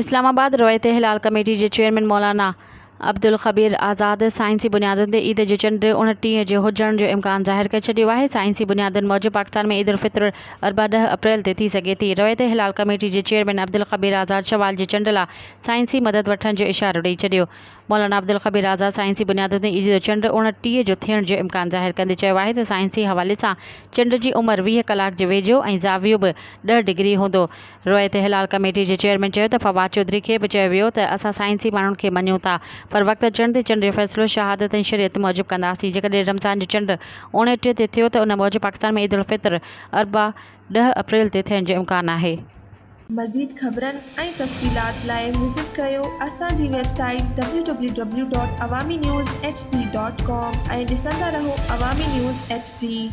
इस्लामाबाद रवायत हिलाल कमेटी के चेयरमैन मौलाना अब्दुल ख़बीर आज़ाद साइंसी बुनियादुनि ते ईद जो चंड 29 जो हुजण जो इम्कान ज़ाहिर करे छॾियो आहे। साइंसी बुनियादुनि मूजिबि पाकिस्तान में ईद उल फितर अरबा 10 अप्रैल ते थी सघे थी। रवायत हिलाल कमेटी के चेयरमैन अब्दुल ख़बीर आज़ाद शवाल जे चंड लाइ साइंसी मदद वठण जो इशारो ॾेई छॾियो। मौलाना अब्दुल ख़बीर आज़ाद साइंसी बुनियादुनि ते ईद जो चंड 29 जो थियण जो इम्कान ज़ाहिर कंदे चयो आहे त साइंसी हवाले सां चंड जी उमिरि 20 कलाक जे वेझो ऐं ज़ावियो बि 10 डिग्री हूंदो। रवायत हिलाल कमेटी के चेयरमैन चयो त फवाद चौधरी खे बि चयो वियो त असां साइंसी माण्हुनि खे मञूं था, पर वक़्त अचण ते चंड जो फ़ैसिलो शहादत ऐं शरीयत मूजिबि कंदासीं। जेकॾहिं रमज़ान जो चंड 29 ते थियो त उन मूजिबि पाकिस्तान में ईद उल फितर अरबा 10 अप्रैल ते थियण जो इम्कान आहे। मज़ीद ख़बरनि ऐं तफ़सीलात लाइ विज़िट कयो असांजी वेबसाइट www.awamiNewsHD.com ऐं ॾिसंदा रहो अवामी न्यूज़ HD।